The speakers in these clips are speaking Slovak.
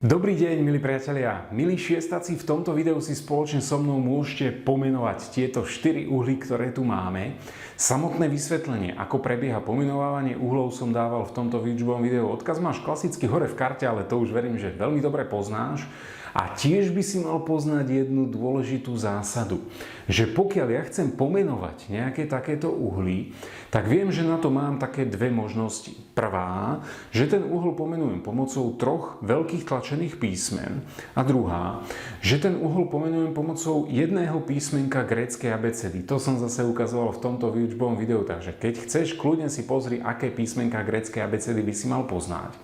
Dobrý deň, milí priatelia. Milí šiestáci, v tomto videu si spoločne so mnou môžete pomenovať tieto 4 uhly, ktoré tu máme. Samotné vysvetlenie, ako prebieha pomenovávanie uhlov, som dával v tomto výučbovom videu. Odkaz máš klasicky hore v karte, ale to už verím, že veľmi dobre poznáš. A tiež by si mal poznať jednu dôležitú zásadu, že pokiaľ ja chcem pomenovať nejaké takéto uhly, tak viem, že na to mám také dve možnosti. Prvá, že ten uhol pomenujem pomocou 3 veľkých tlačených písmen. A druhá, že ten uhol pomenujem pomocou jedného písmenka gréckej abecedy. To som zase ukazoval v tomto výučbovom videu, takže keď chceš, kľudne si pozri, aké písmenka gréckej abecedy by si mal poznať.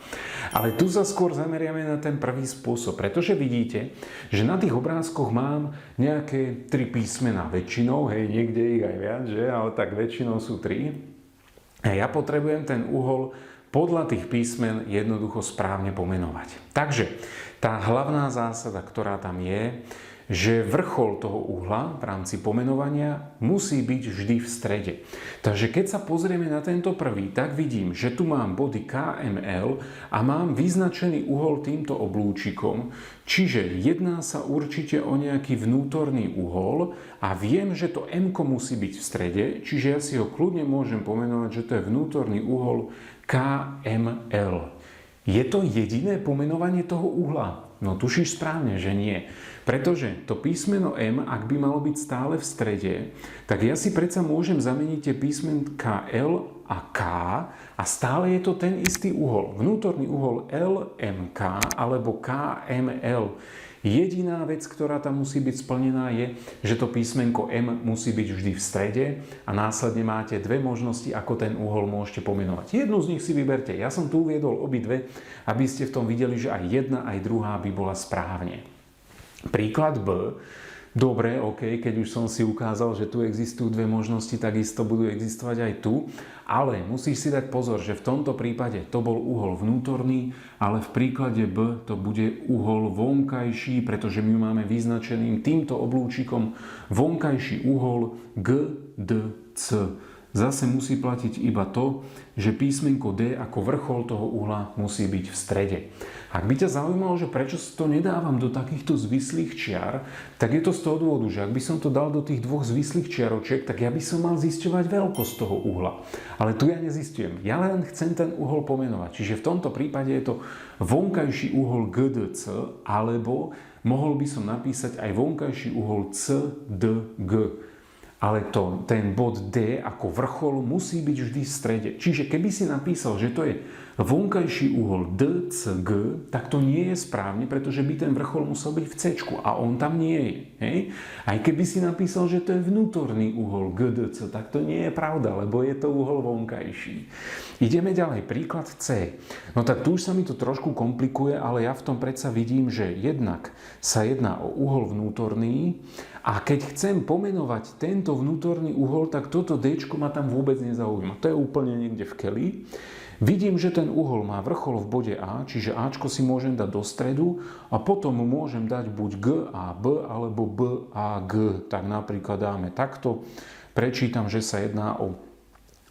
Ale tu sa skôr zameriame na ten prvý spôsob, pretože vidíte, že na tých obrázkoch mám nejaké 3 písmená. Väčšinou, hej, niekde ich aj viac, že? Ale tak väčšinou sú 3. A ja potrebujem ten uhol podľa tých písmen jednoducho správne pomenovať. Takže tá hlavná zásada, ktorá tam je, že vrchol toho uhla v rámci pomenovania musí byť vždy v strede. Takže keď sa pozrieme na tento prvý, tak vidím, že tu mám body KML a mám vyznačený uhol týmto oblúčikom, čiže jedná sa určite o nejaký vnútorný uhol a viem, že to M musí byť v strede, čiže ja si ho kľudne môžem pomenovať, že to je vnútorný uhol KML. Je to jediné pomenovanie toho uhla? No tušíš správne, že nie. Pretože to písmeno M, ak by malo byť stále v strede, tak ja si predsa môžem zameniť tie písmenká L a K a stále je to ten istý uhol. Vnútorný uhol LMK alebo KML. Jediná vec, ktorá tam musí byť splnená, je, že to písmenko M musí byť vždy v strede a následne máte dve možnosti, ako ten uhol môžete pomenovať. Jednu z nich si vyberte. Ja som tu uviedol obidve, aby ste v tom videli, že aj jedna, aj druhá by bola správne. Príklad B. Dobre, OK, keď už som si ukázal, že tu existujú dve možnosti, takisto budú existovať aj tu. Ale musíš si dať pozor, že v tomto prípade to bol uhol vnútorný, ale v príklade B to bude uhol vonkajší, pretože my máme vyznačeným týmto oblúčikom vonkajší uhol GDC. Zase musí platiť iba to, že písmenko D ako vrchol toho uhla musí byť v strede. Ak by ťa zaujímalo, že prečo to nedávam do takýchto zvislých čiar, tak je to z toho dôvodu, že ak by som to dal do tých dvoch zvislých čiaročiek, tak ja by som mal zisťovať veľkosť toho uhla. Ale tu ja nezistujem. Ja len chcem ten uhol pomenovať. Čiže v tomto prípade je to vonkajší uhol GDC, alebo mohol by som napísať aj vonkajší uhol CDG. Ale ten bod D ako vrchol musí byť vždy v strede. Čiže keby si napísal, že to je vonkajší uhol DCG, tak to nie je správne, pretože by ten vrchol musel byť v C a on tam nie je. Hej? Aj keby si napísal, že to je vnútorný uhol GDC, tak to nie je pravda, lebo je to uhol vonkajší. Ideme ďalej. Príklad C. No tak tu už sa mi to trošku komplikuje, ale ja v tom predsa vidím, že jednak sa jedná o uhol vnútorný a keď chcem pomenovať tento vnútorný uhol, tak toto D ma tam vôbec nezaujíma. To je úplne niekde v keli. Vidím, že ten uhol má vrchol v bode A, čiže Ačko si môžem dať do stredu a potom môžem dať buď G a B alebo B a G. Tak napríklad dáme takto. Prečítam, že sa jedná o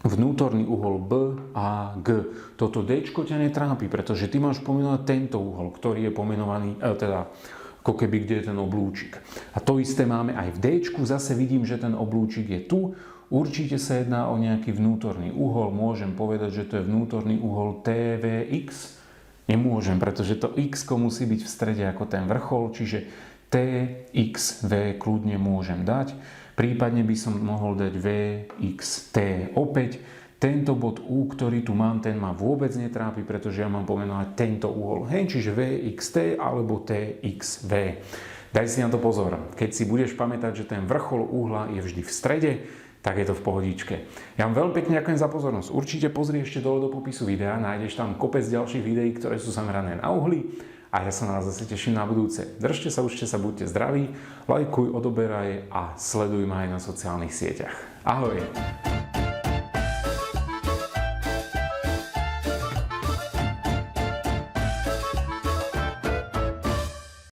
vnútorný uhol B a G. Toto D ťa netrápi, pretože ty máš pomenovať tento uhol, ktorý je pomenovaný, ako keby kde je ten oblúčik. A to isté máme aj v D. Zase vidím, že ten oblúčik je tu. Určite sa jedná o nejaký vnútorný uhol. Môžem povedať, že to je vnútorný uhol TVX. Nemôžem, pretože to X musí byť v strede ako ten vrchol, čiže TXV kľudne môžem dať. Prípadne by som mohol dať VXT. Opäť tento bod U, ktorý tu mám, ten ma vôbec netrápi, pretože ja mám pomenovať tento uhol. Hej, čiže VXT alebo TXV. Daj si na to pozor. Keď si budeš pamätať, že ten vrchol uhla je vždy v strede, tak je to v pohodičke. Ja vám veľmi pekne ďakujem za pozornosť. Určite pozri ešte dole do popisu videa, nájdeš tam kopec ďalších videí, ktoré sú zamerané na uhly a ja sa na vás zase teším na budúce. Držte sa, učte sa, buďte zdraví, lajkuj, odoberaj a sleduj ma aj na sociálnych sieťach. Ahoj!